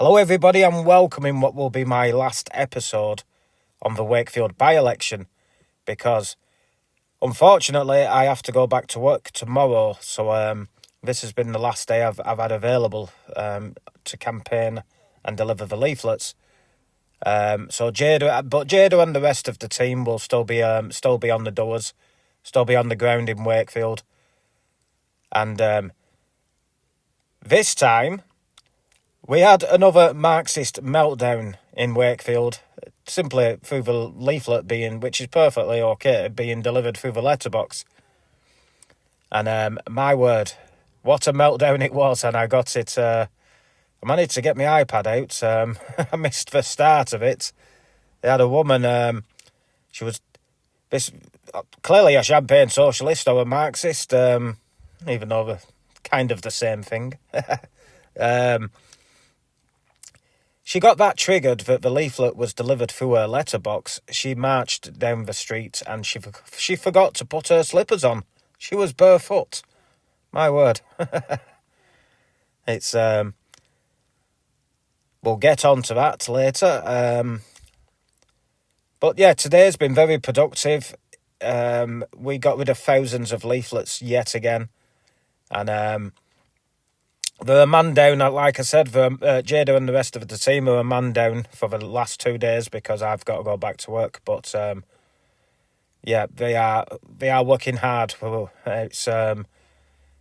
Hello everybody, and welcome in what will be my last episode on the Wakefield by-election, because unfortunately I have to go back to work tomorrow, so this has been the last day I've had available to campaign and deliver the leaflets. So Jada and the rest of the team will still be on the doors, still be on the ground in Wakefield, and this time we had another Marxist meltdown in Wakefield, simply through the leaflet which is perfectly okay, being delivered through the letterbox. And my word, what a meltdown it was, and I got it. I managed to get my iPad out. I missed the start of it. They had a woman. She was clearly a champagne socialist or a Marxist, even though they're kind of the same thing. She got that triggered that the leaflet was delivered through her letterbox. She marched down the street and she forgot to put her slippers on. She was barefoot. My word. It's we'll get on to that later. But yeah, today's been very productive. We got rid of thousands of leaflets yet again, and they're a man down. Like I said, Jada and the rest of the team are a man down for the last 2 days because I've got to go back to work. But yeah, they are working hard. It's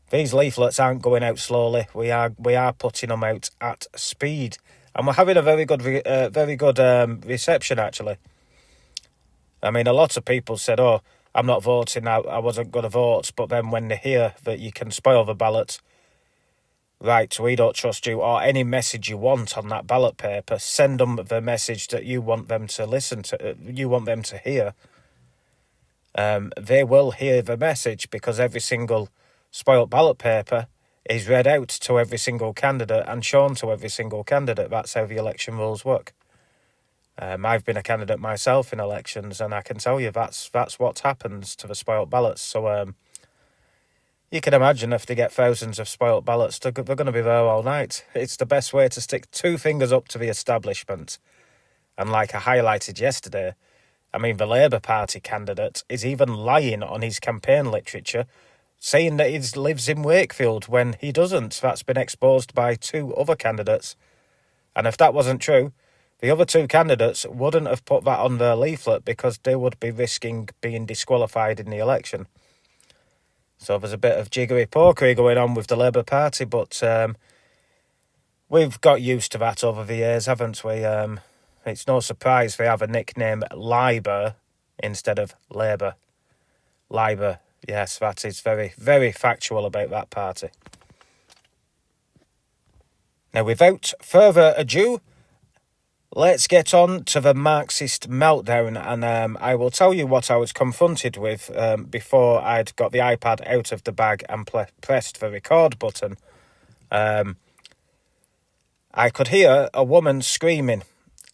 these leaflets aren't going out slowly. We are putting them out at speed, and we're having a very good reception actually. I mean, a lot of people said, "Oh, I'm not voting. I wasn't going to vote," but then when they hear that you can spoil the ballot. Right, we don't trust you, or any message you want on that ballot paper, send them the message that you want them to listen to, you want them to hear. They will hear the message because every single spoilt ballot paper is read out to every single candidate and shown to every single candidate. That's how the election rules work. I've been a candidate myself in elections, and I can tell you that's what happens to the spoilt ballots. So, you can imagine if they get thousands of spoilt ballots, they're going to be there all night. It's the best way to stick two fingers up to the establishment. And like I highlighted yesterday, I mean, the Labour Party candidate is even lying on his campaign literature, saying that he lives in Wakefield when he doesn't. That's been exposed by two other candidates. And if that wasn't true, the other two candidates wouldn't have put that on their leaflet because they would be risking being disqualified in the election. So there's a bit of jiggery-pokery going on with the Labour Party, but we've got used to that over the years, haven't we? It's no surprise they have a nickname Liber instead of Labour. Liber, yes, that is very, very factual about that party. Now, without further ado, let's get on to the Marxist meltdown, and I will tell you what I was confronted with before I'd got the iPad out of the bag and pressed the record button. I could hear a woman screaming,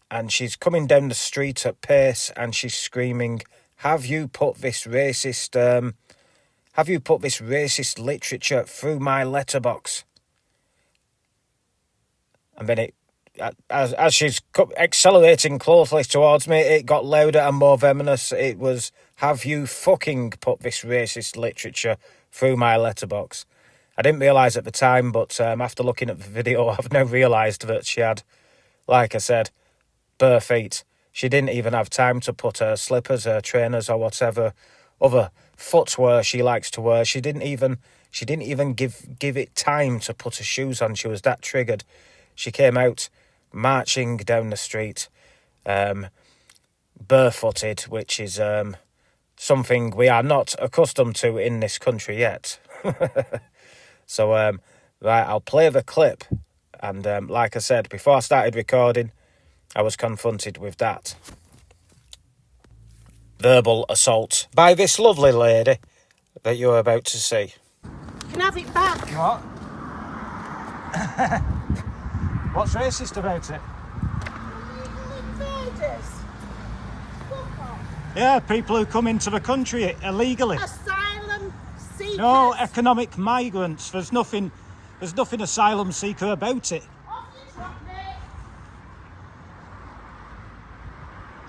and she's coming down the street at pace, and she's screaming, "Have you put this racist literature through my letterbox?" And then as she's accelerating closely towards me, it got louder and more venomous. It was, "Have you fucking put this racist literature through my letterbox?" I didn't realise at the time, but after looking at the video, I've now realised that she had, like I said, bare feet. She didn't even have time to put her slippers, her trainers, or whatever other footwear she likes to wear. She didn't even give it time to put her shoes on. She was that triggered. She came out marching down the street, barefooted, which is something we are not accustomed to in this country yet. So, right, I'll play the clip. And like I said, before I started recording, I was confronted with that verbal assault by this lovely lady that you're about to see. You can have it back. What? What's racist about it? Invaders. Fuck off. Yeah, people who come into the country illegally. Asylum seekers. No, economic migrants. There's nothing asylum seeker about it. Off you drop me.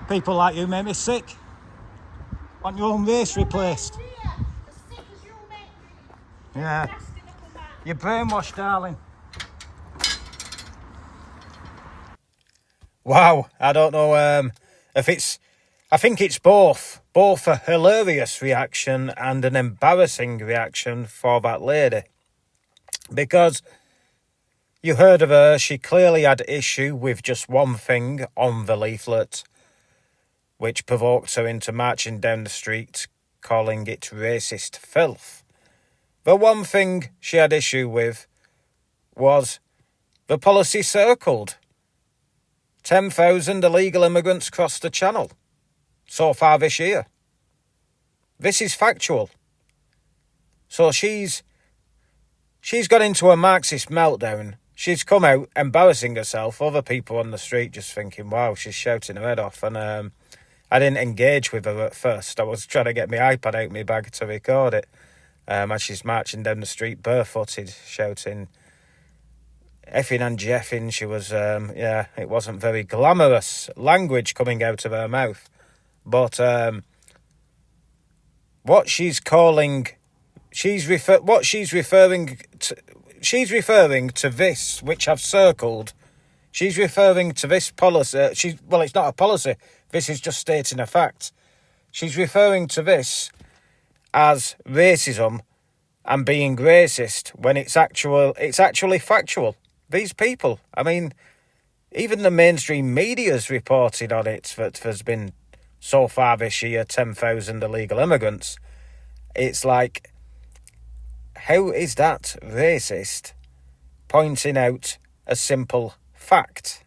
People like you make me sick. Want your own race replaced. As sick as you make me. Yeah. Nasty little man. You're brainwashed, darling. Wow, I don't know if it's... I think it's both a hilarious reaction and an embarrassing reaction for that lady. Because you heard of her, she clearly had issue with just one thing on the leaflet, which provoked her into marching down the street, calling it racist filth. The one thing she had issue with was the policy circled. 10,000 illegal immigrants crossed the channel so far this year. This is factual. So she's got into a Marxist meltdown. She's come out embarrassing herself. Other people on the street just thinking, wow, she's shouting her head off. And I didn't engage with her at first. I was trying to get my iPad out of my bag to record it. As she's marching down the street barefooted, shouting effing and jeffing. She was, it wasn't very glamorous language coming out of her mouth. But what she's referring to this, which I've circled. She's referring to this policy. It's not a policy. This is just stating a fact. She's referring to this as racism and being racist when it's actually factual. These people, I mean, even the mainstream media's reported on it that there's been so far this year 10,000 illegal immigrants. It's like, how is that racist? Pointing out a simple fact.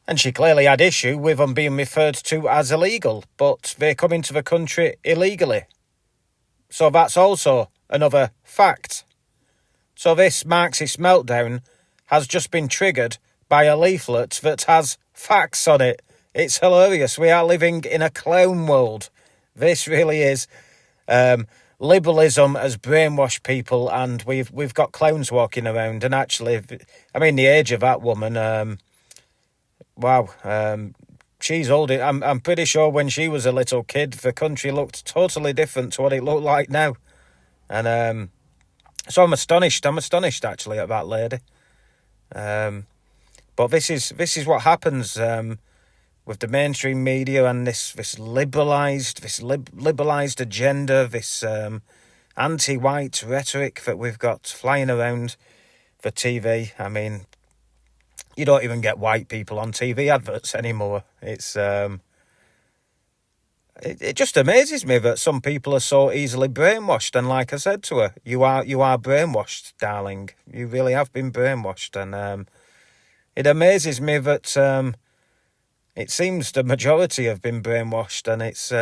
And she clearly had issue with them being referred to as illegal, but they come into the country illegally. So that's also another fact. So this Marxist meltdown has just been triggered by a leaflet that has facts on it. It's hilarious. We are living in a clown world. This really is. Liberalism has brainwashed people, and we've got clowns walking around. And actually, I mean, the age of that woman, she's old. I'm pretty sure when she was a little kid, the country looked totally different to what it looked like now. And so I'm astonished. Actually at that lady. But this is what happens with the mainstream media and this liberalised agenda, this anti-white rhetoric that we've got flying around for TV. I mean, you don't even get white people on TV adverts anymore. It's it just amazes me that some people are so easily brainwashed. And like I said to her, you are brainwashed, darling. You really have been brainwashed. And it amazes me that it seems the majority have been brainwashed, and it's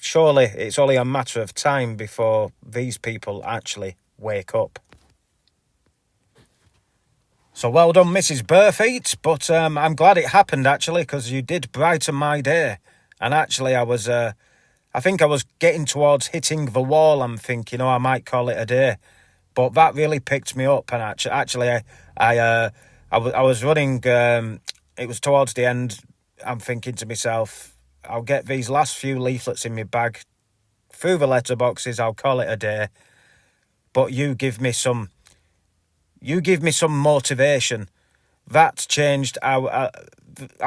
surely it's only a matter of time before these people actually wake up. So well done, Mrs. Burfeet, but I'm glad it happened, actually, because you did brighten my day. And actually, I think I was getting towards hitting the wall. I'm thinking, I might call it a day. But that really picked me up, and actually, I was running, it was towards the end. I'm thinking to myself, I'll get these last few leaflets in my bag through the letterboxes, I'll call it a day. But you give me some motivation. That changed. I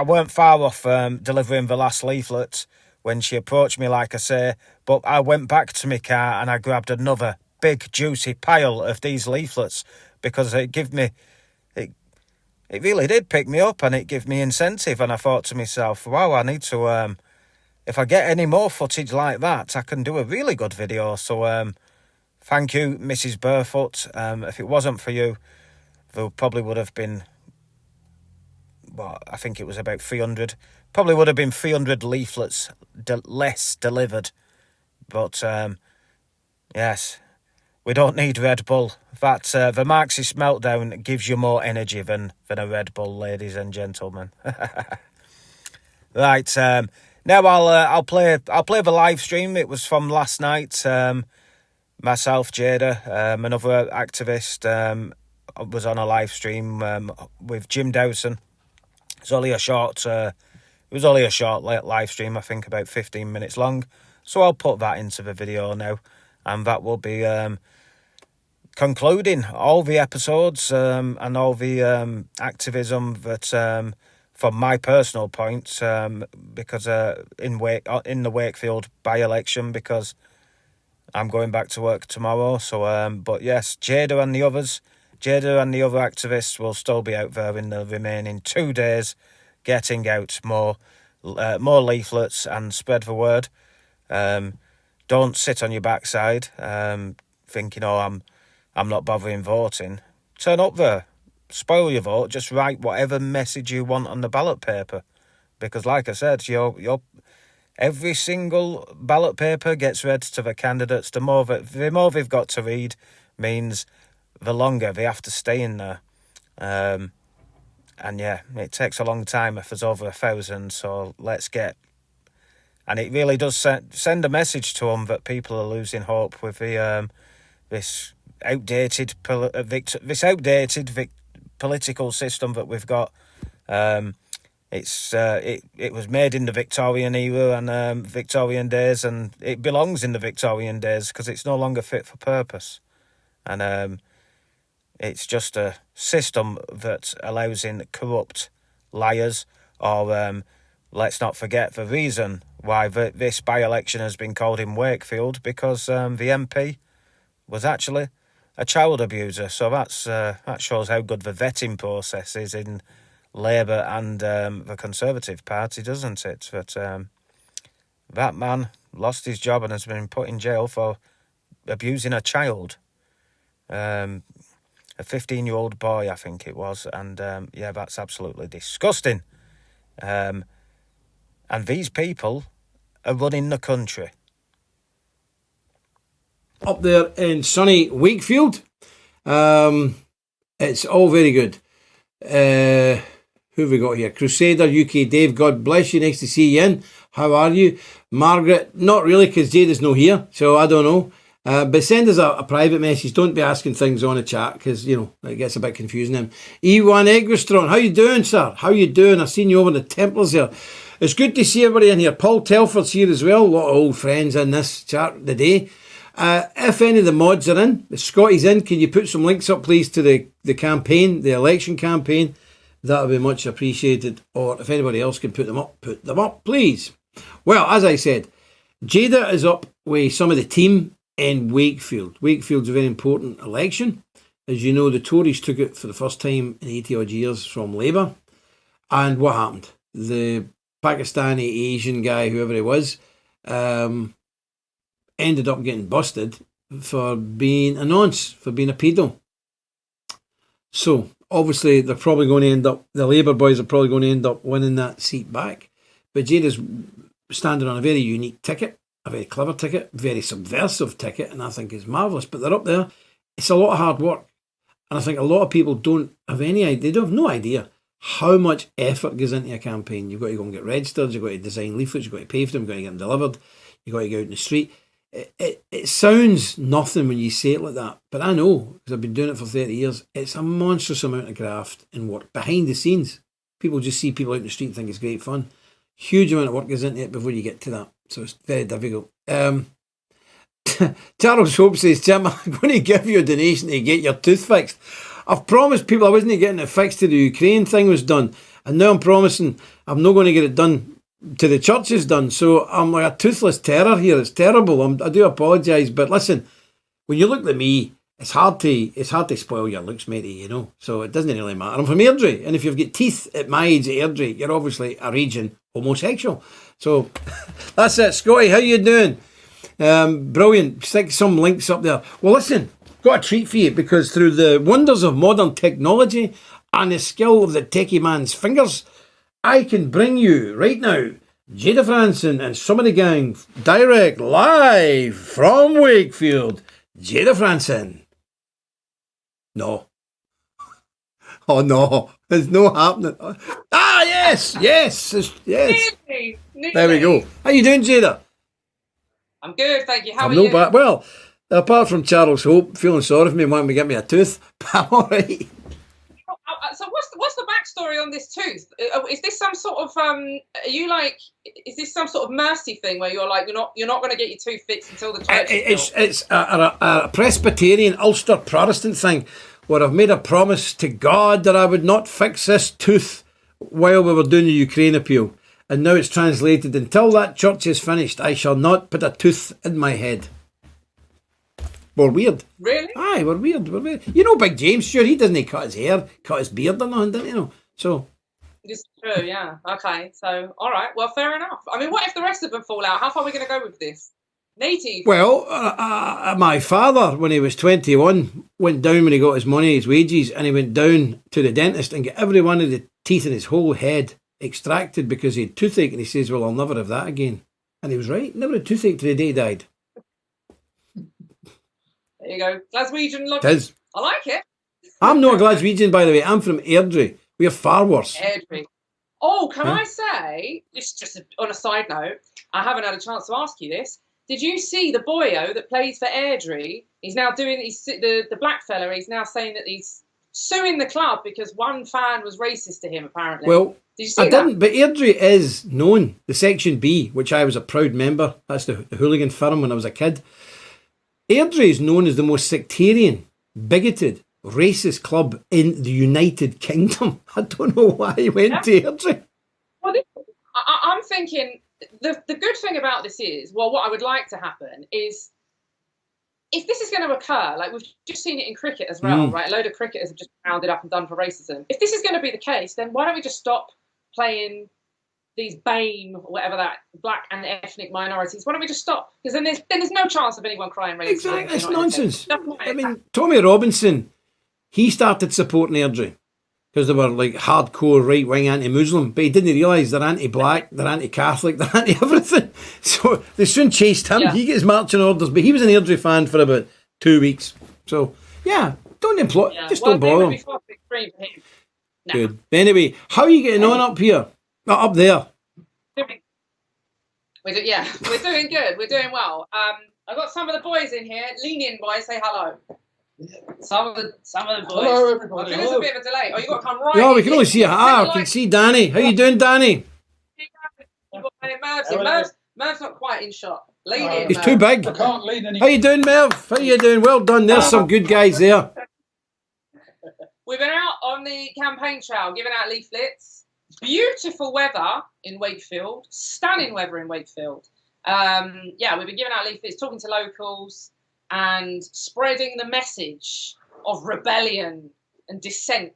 weren't far off delivering the last leaflet when she approached me, like I say, but I went back to my car and I grabbed another big juicy pile of these leaflets because it really did pick me up, and it gave me incentive. And I thought to myself, wow, I need to, if I get any more footage like that, I can do a really good video. So thank you, Mrs. Barefoot. If it wasn't for you, there probably would have been, I think it was about 300. Probably would have been 300 leaflets less delivered. But yes, we don't need Red Bull. The Marxist Meltdown gives you more energy than a Red Bull, ladies and gentlemen. Right, now I'll play the live stream. It was from last night. Myself, Jada, another activist, was on a live stream with Jim Dowson. It's only a short. It was only a short live stream, I think about 15 minutes long. So I'll put that into the video now, and that will be concluding all the episodes and all the activism that, from my personal point, because in the Wakefield by-election, because I'm going back to work tomorrow. So, but yes, Jada and the other activists will still be out there in the remaining 2 days, getting out more leaflets and spread the word. Don't sit on your backside, thinking, "Oh, I'm not bothering voting." Turn up there, spoil your vote. Just write whatever message you want on the ballot paper, because, like I said, every single ballot paper gets read to the candidates. The more they've got to read means the longer they have to stay in there. And yeah, it takes a long time if there's over 1,000. So let's get, and it really does send a message to them that people are losing hope with the this outdated political system that we've got. It was made in the Victorian era and Victorian days, and it belongs in the Victorian days because it's no longer fit for purpose. And it's just a system that allows in corrupt liars, or let's not forget the reason why this by-election has been called in Wakefield, because the MP was actually a child abuser. So that shows how good the vetting process is in Labour and the Conservative Party, doesn't it? But that man lost his job and has been put in jail for abusing a child. A 15-year-old boy, I think it was. And yeah, that's absolutely disgusting. And these people are running the country. Up there in sunny Wakefield. It's all very good. Who have we got here? Crusader UK Dave, God bless you. Nice to see you in. How are you? Margaret, not really, because Jada's not here, so I don't know. But send us a private message. Don't be asking things on the chat, because, you know, it gets a bit confusing then. E1 Eggleston, how you doing, sir? How you doing? I've seen you over the Templars here. It's good to see everybody in here. Paul Telford's here as well. A lot of old friends in this chat today. If any of the mods are in, if Scotty's in, can you put some links up, please, to the campaign, the election campaign? That would be much appreciated. Or if anybody else can put them up, please. Well, as I said, Jada is up with some of the team in Wakefield. Wakefield's a very important election. As you know, the Tories took it for the first time in 80 odd years from Labour. And what happened? The Pakistani Asian guy, whoever he was, ended up getting busted for being a nonce, for being a pedo. So, obviously, they're probably going to end up, the Labour boys are probably going to end up winning that seat back. But Jada's standing on a very unique ticket, a very clever ticket, very subversive ticket, and I think it's marvellous. But they're up there. It's a lot of hard work. And I think a lot of people don't have any idea, they don't have no idea how much effort goes into a campaign. You've got to go and get registered, you've got to design leaflets, you've got to pay for them, you've got to get them delivered, you've got to go out in the street. It sounds nothing when you say it like that, but I know, because I've been doing it for 30 years, it's a monstrous amount of graft and work behind the scenes. People just see people out in the street and think it's great fun. Huge amount of work goes into it before you get to that, so it's very difficult. Charles Hope says, Tim, I'm going to give you a donation to get your tooth fixed. I've promised people I wasn't getting it fixed till the Ukraine thing was done, and now I'm promising I'm not going to get it done till the church is done. So I'm like a toothless terror here. It's terrible. I do apologise, but listen, when you look at me, it's hard to spoil your looks, matey, you know. So it doesn't really matter. I'm from Airdrie, and if you've got teeth at my age at Airdrie, you're obviously a raging homosexual. So that's it. Scotty, how you doing? Brilliant. Stick some links up there. Well, listen, got a treat for you, because through the wonders of modern technology and the skill of the techie man's fingers, I can bring you right now Jada Franson and some of the gang direct live from Wakefield. Jada Franson. No. Oh no, it's no happening. Ah, yes. Nearly. There we go. How you doing, Jada? I'm good, thank you. How are no you? Well, Apart from Charles Hope feeling sorry for me, wanting to get me a tooth, but I'm all right. So what's the backstory on this tooth? Is this some sort of is this some sort of mercy thing where you're like you're not going to get your tooth fixed until the church is built? It's a Presbyterian Ulster Protestant thing where I've made a promise to God that I would not fix this tooth while we were doing the Ukraine appeal. And now it's translated, until that church is finished, I shall not put a tooth in my head. We're weird. Really? Aye, we're weird. You know Big James, sure, he doesn't cut his hair, cut his beard or nothing, doesn't he? You know? So... It's true, yeah. Okay, so, all right, well, fair enough. I mean, what if the rest of them fall out? How far are we going to go with this? Native. Well, my father, when he was 21, went down when he got his money, his wages, and he went down to the dentist and got every one of the teeth in his whole head extracted because he had toothache, and he says, well, I'll never have that again. And he was right. Never had toothache till the day he died. There you go. Glaswegian logic. It is. I like it. I'm not a Glaswegian, by the way. I'm from Airdrie. We're far worse. Airdrie. Oh, can I say, just on a side note, I haven't had a chance to ask you this. Did you see the boyo that plays for Airdrie? He's now doing, the black fella, he's now saying that he's suing the club because one fan was racist to him, apparently. Well, did you see that? didn't, but Airdrie is known, the Section B, which I was a proud member. That's the hooligan firm when I was a kid. Airdrie is known as the most sectarian, bigoted, racist club in the United Kingdom. I don't know why he went to Airdrie. Well, I'm thinking the good thing about this is, well, what I would like to happen is, if this is going to occur, like we've just seen it in cricket as well, right? A load of cricketers have just rounded up and done for racism. If this is going to be the case, then why don't we just stop playing these BAME or whatever that black and ethnic minorities? Why don't we just stop? Because then there's no chance of anyone crying racism. Exactly, it's nonsense. I mean, Tommy Robinson, he started supporting Airdrie because they were like hardcore right-wing anti-Muslim, but he didn't realise they're anti-black, they're anti-Catholic, they're anti-everything. So they soon chased him. Yeah. He gets marching orders, but he was an Airdrie fan for about 2 weeks. So, yeah, don't employ, just don't bother him. No. Good. Anyway, how are you getting on up here? Up there? We're doing good. We're doing well. I've got some of the boys in here. Lean in, boys. Say hello. Some of the boys. Hello, everybody. There's a bit of a delay. Oh, you got to come right. Yeah, we can only see I can see Danny. How you doing, Danny? Merv's not quite in shot. Lean in. He's too big. I can't lean any. How you doing, Merv? How you doing? Well done. There's some good guys there. We've been out on the campaign trail, giving out leaflets. Beautiful weather in Wakefield. Stunning weather in Wakefield. We've been giving out leaflets, talking to locals, and spreading the message of rebellion and dissent.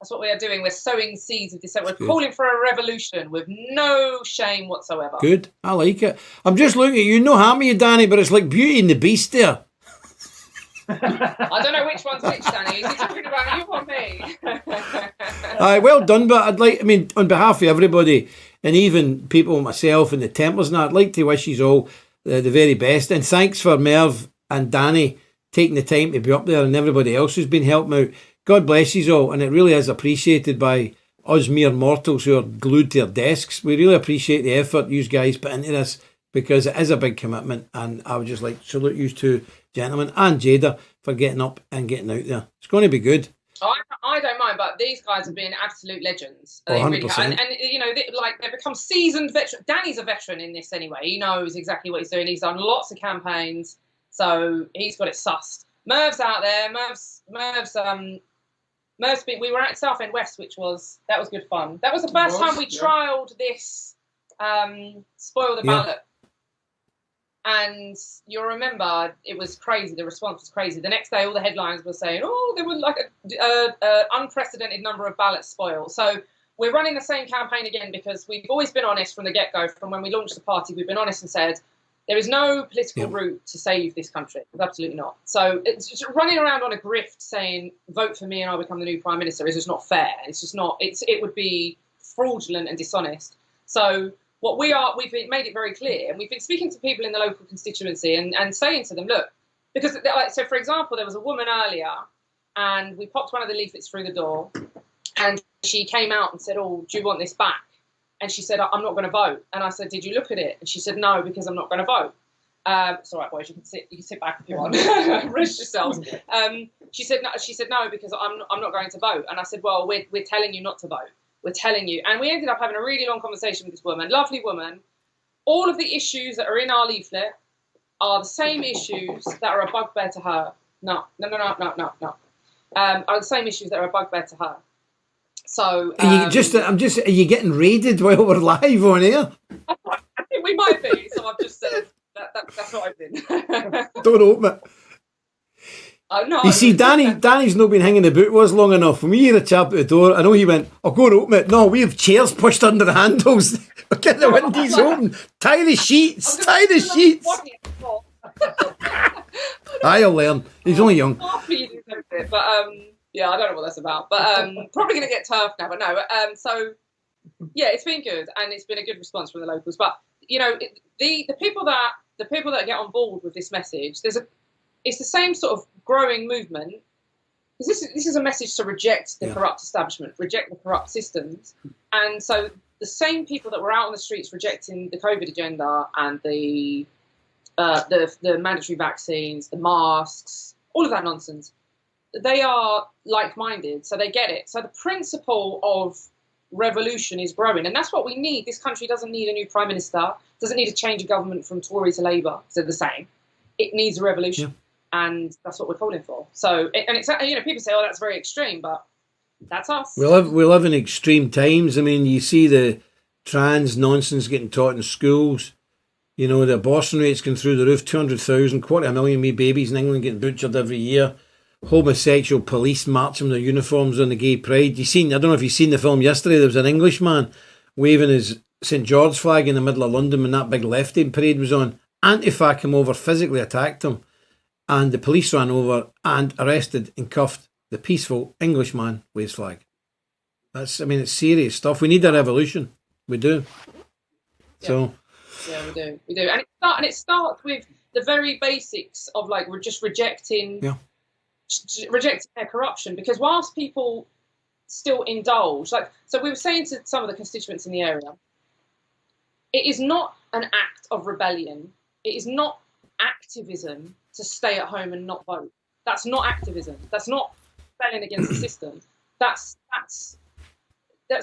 That's what we are doing. We're sowing seeds of dissent. We're calling for a revolution with no shame whatsoever. Good. I like it. I'm just looking at you. No harm to you, Danny, but it's like Beauty and the Beast there. I don't know which one's which, Danny. Is he talking about you or me? Aye, well done, but on behalf of everybody, and even people, myself and the Templars, and I'd like to wish you all the very best. And thanks for Merv and Danny taking the time to be up there, and everybody else who's been helping out. God bless you all, and it really is appreciated by us mere mortals who are glued to our desks. We really appreciate the effort you guys put into this, because it is a big commitment, and I would just like to salute you two gentlemen and Jada for getting up and getting out there. It's going to be good. I don't mind, but these guys have been absolute legends. They 100%. Really have. And you know, they've become seasoned veterans. Danny's a veteran in this anyway. He knows exactly what he's doing. He's done lots of campaigns, so he's got it sussed. Merv's out there. Merv's been. We were at Southend West, that was good fun. That was the first time we trialled this spoil the ballot. And you'll remember it was crazy. The response was crazy. The next day, all the headlines were saying, "Oh, there were like a unprecedented number of ballots spoiled." So we're running the same campaign again because we've always been honest from the get-go. From when we launched the party, we've been honest and said there is no political route to save this country. Absolutely not. So it's just running around on a grift saying, "Vote for me and I'll become the new prime minister," is just not fair. It's just not. It would be fraudulent and dishonest. So we've made it very clear, and we've been speaking to people in the local constituency and saying to them, look, because, so for example, there was a woman earlier, and we popped one of the leaflets through the door, and she came out and said, "Oh, do you want this back?" And she said, "I'm not going to vote." And I said, "Did you look at it?" And she said, "No, because I'm not going to vote." It's all right, boys. You can sit back if you want. Rest yourselves. She said no because I'm not going to vote. And I said, well, we're telling you not to vote. We're telling you. And we ended up having a really long conversation with this woman, lovely woman. All of the issues that are in our leaflet are the same issues that are a bugbear to her. No. Are the same issues that are a bugbear to her. So are you getting raided while we're live on air? I think we might be. So I've just said that's what I've been. Don't open it. Oh no! You see, Danny's not been hanging about with us long enough. When we hear a chap at the door, I know he went, I'll go and open it. No, we have chairs pushed under the handles. We're getting the windows open. Tie the sheets. I'll learn. He's only young. But yeah, I don't know what that's about. But probably going to get turfed now. But no. So yeah, it's been good, and it's been a good response from the locals. But you know, the people that get on board with this message, it's the same sort of growing movement. Because this is a message to reject the corrupt establishment, reject the corrupt systems, and so the same people that were out on the streets rejecting the COVID agenda and the mandatory vaccines, the masks, all of that nonsense, they are like-minded, so they get it. So the principle of revolution is growing, and that's what we need. This country doesn't need a new prime minister, doesn't need a change of government from Tory to Labour, because they're the same. It needs a revolution, and that's what we're calling for. So, and it's, you know, people say, "Oh, that's very extreme," but that's us. We live in extreme times. I mean, you see the trans nonsense getting taught in schools. You know, the abortion rates going through the roof. 200,000, 250,000 wee babies in England getting butchered every year. Homosexual police marching with their uniforms on the gay pride. I don't know if you've seen the film yesterday. There was an Englishman waving his St George flag in the middle of London when that big lefty parade was on. Antifa came over, physically attacked him, and the police ran over and arrested and cuffed the peaceful Englishman with his flag. It's serious stuff. We need a revolution. We do. Yeah. So. Yeah, we do, and it starts with the very basics of like we're just rejecting their corruption. Because whilst people still indulge, so we were saying to some of the constituents in the area, it is not an act of rebellion. It is not activism to stay at home and not vote. That's not activism. That's not rebelling against the system. That's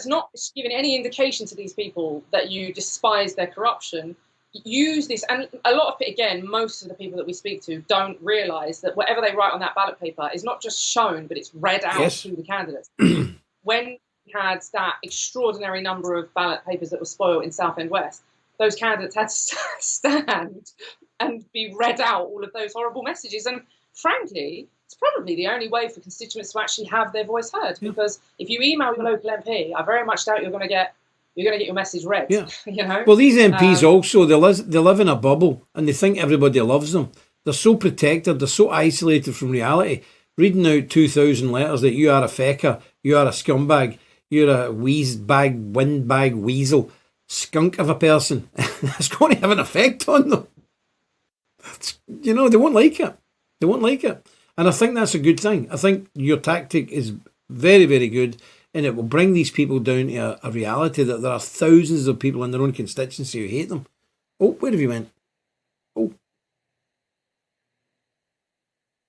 not giving any indication to these people that you despise their corruption. Use this, and a lot of it, again, most of the people that we speak to don't realise that whatever they write on that ballot paper is not just shown, but it's read out to the candidates. When we had that extraordinary number of ballot papers that were spoiled in Southend West, those candidates had to stand and be read out all of those horrible messages. And frankly, it's probably the only way for constituents to actually have their voice heard. Because if you email your local MP, I very much doubt you're going to get your message read. Yeah. You know. Well, these MPs also they live in a bubble and they think everybody loves them. They're so protected. They're so isolated from reality. Reading out 2,000 letters that you are a fecker, you are a scumbag, you're a windbag, weasel, skunk of a person. It's going to have an effect on them. You know, they won't like it. They won't like it. And I think that's a good thing. I think your tactic is very, very good, and it will bring these people down to a reality that there are thousands of people in their own constituency who hate them. Oh, where have you went? Oh.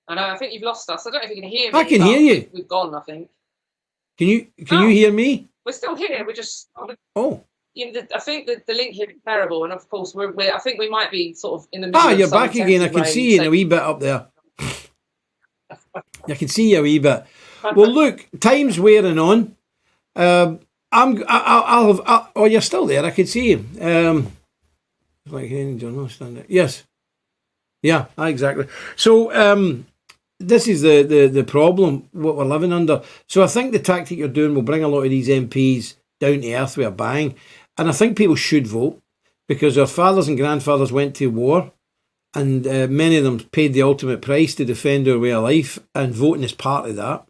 I know, I think you've lost us. I don't know if you can hear me. I can hear you. We've gone, I think. Can you hear me? We're still here. We're just... Oh. You know, I think that the link here is terrible, and of course, I think we might be sort of in the middle of you're back again. I can see you in a wee bit up there. I can see you a wee bit. Well, look, time's wearing on. I'll have. Oh, you're still there. I can see you. Yes. Yeah, exactly. So this is the problem what we're living under. So I think the tactic you're doing will bring a lot of these MPs down to earth with a bang, and I think people should vote because our fathers and grandfathers went to war. And many of them paid the ultimate price to defend our way of life, and voting is part of that.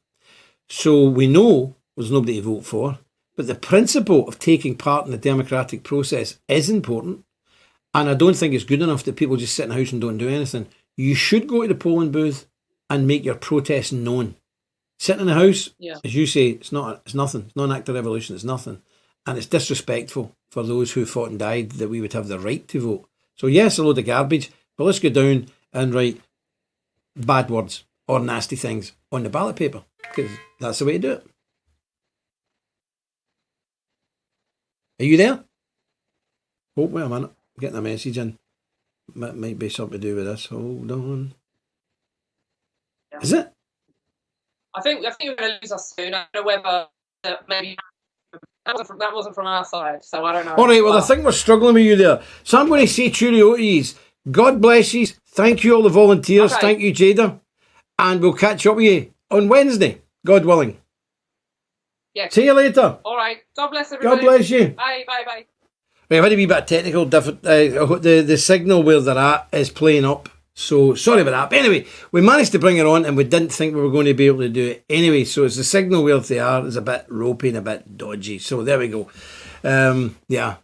So we know there's nobody to vote for, but the principle of taking part in the democratic process is important. And I don't think it's good enough that people just sit in the house and don't do anything. You should go to the polling booth and make your protest known. Sitting in the house, as you say, it's nothing. It's not an act of revolution. It's nothing. And it's disrespectful for those who fought and died that we would have the right to vote. So yes, a load of garbage. But let's go down and write bad words or nasty things on the ballot paper, because that's the way to do it. Are you there? Oh, wait a minute. I'm getting a message in. Might be something to do with this. Hold on. Yeah. Is it? I think we're going to lose us soon. I don't know whether maybe that wasn't from our side, so I don't know. All right, well, I think we're struggling with you there. So I'm going to say cheerio to yous. God bless you. Thank you, all the volunteers. Okay. Thank you, Jada. And we'll catch up with you on Wednesday, God willing. Yeah. See you later. All right. God bless everybody. God bless you. Bye. Bye. Bye. Right, I've had a wee bit of technical different. The signal where they're at is playing up. So sorry about that. But anyway, we managed to bring it on and we didn't think we were going to be able to do it anyway. So it's the signal where they are is a bit ropey and a bit dodgy. So there we go. Yeah.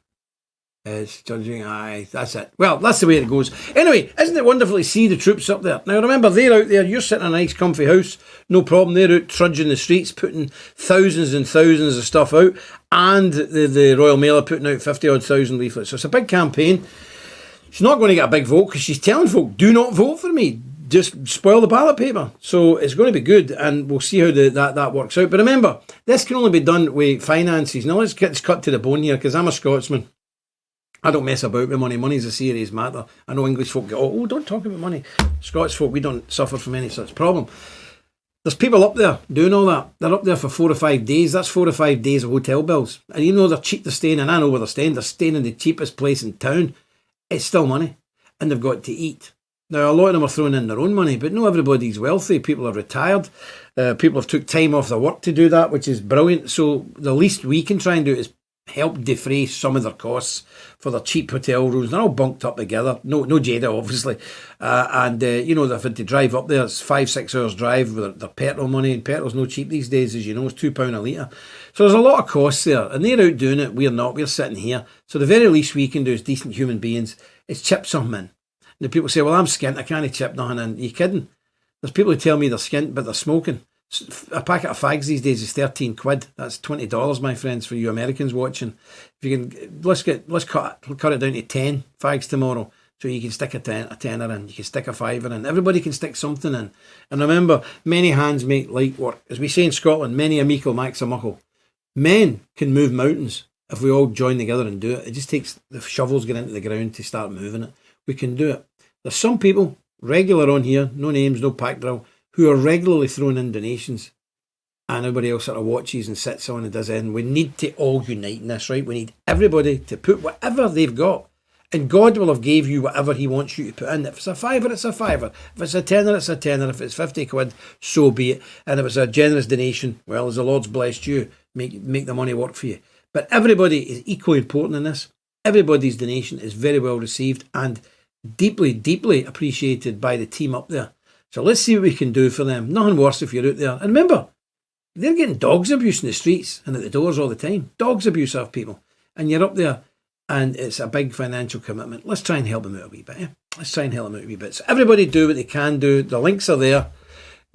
It's judging. Aye, that's it. Well, that's the way it goes. Anyway, isn't it wonderful to see the troops up there? Now remember, they're out there. You're sitting in a nice comfy house. No problem. They're out trudging the streets, putting thousands and thousands of stuff out. And the Royal Mail are putting out 50-odd thousand leaflets. So it's a big campaign. She's not going to get a big vote because she's telling folk, do not vote for me. Just spoil the ballot paper. So it's going to be good, and we'll see how that works out. But remember, this can only be done with finances. Now let's get cut to the bone here, because I'm a Scotsman. I don't mess about with money. Money's a serious matter. I know English folk go, oh, don't talk about money. Scots folk, we don't suffer from any such problem. There's people up there doing all that. They're up there for 4 or 5 days. That's 4 or 5 days of hotel bills. And even though they're cheap to stay in, and I know where they're staying in the cheapest place in town, it's still money. And they've got to eat. Now, a lot of them are throwing in their own money, but not everybody's wealthy. People are retired. People have took time off their work to do that, which is brilliant. So the least we can try and do is help defray some of their costs for their cheap hotel rooms. They're all bunked up together. No Jada, obviously. You know, they've had to drive up there. It's 5-6 hours drive with their petrol money, and petrol's no cheap these days, as you know. It's £2 a litre. So there's a lot of costs there, and they're out doing it. We're not. We're sitting here. So the very least we can do as decent human beings is chip something in. And the people say, well, I'm skint. I can't chip nothing in. Are you kidding? There's people who tell me they're skint, but they're smoking. A packet of fags these days is 13 quid. That's $20, my friends, for you Americans watching. If you can, let's cut it down to 10 fags tomorrow, so you can stick a tenner in. You can stick a fiver in. Everybody can stick something in. And remember, many hands make light work. As we say in Scotland, many a meikle makes a muckle. Men can move mountains if we all join together and do it. It just takes the shovels get into the ground to start moving it. We can do it. There's some people regular on here, no names, no pack drill, who are regularly throwing in donations, and everybody else sort of watches and sits on and does it. And we need to all unite in this, right? We need everybody to put whatever they've got, and God will have gave you whatever he wants you to put in. If it's a fiver, it's a fiver. If it's a tenner, it's a tenner. If it's 50 quid, so be it. And if it's a generous donation, well, as the Lord's blessed you, make the money work for you. But everybody is equally important in this. Everybody's donation is very well received and deeply, deeply appreciated by the team up there. So let's see what we can do for them. Nothing worse if you're out there. And remember, they're getting dogs abuse in the streets and at the doors all the time. Dogs abuse of people. And you're up there and it's a big financial commitment. Let's try and help them out a wee bit. Let's try and help them out a wee bit. So everybody do what they can do. The links are there.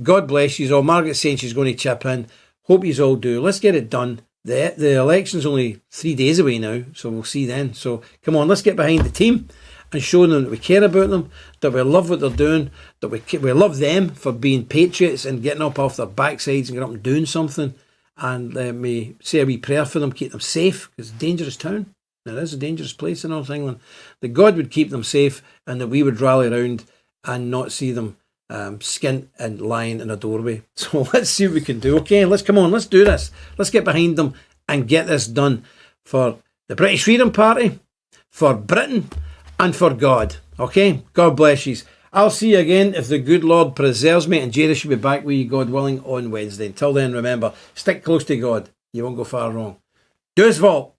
God bless you all. Margaret's saying she's going to chip in. Hope you all do. Let's get it done. The election's only 3 days away now, so we'll see then. So come on, let's get behind the team and show them that we care about them, that we love what they're doing, that we love them for being patriots and getting up off their backsides and getting up and doing something. And we say a wee prayer for them, keep them safe, because it's a dangerous town. It is a dangerous place in North England. That God would keep them safe and that we would rally around and not see them skint and lying in a doorway. So let's see what we can do. Okay, let's come on, let's do this. Let's get behind them and get this done for the British Freedom Party, for Britain, and for God. Okay, God bless you. I'll see you again if the good Lord preserves me, and Jada should be back with you, God willing, on Wednesday. Until then, remember, stick close to God. You won't go far wrong. Do us vault.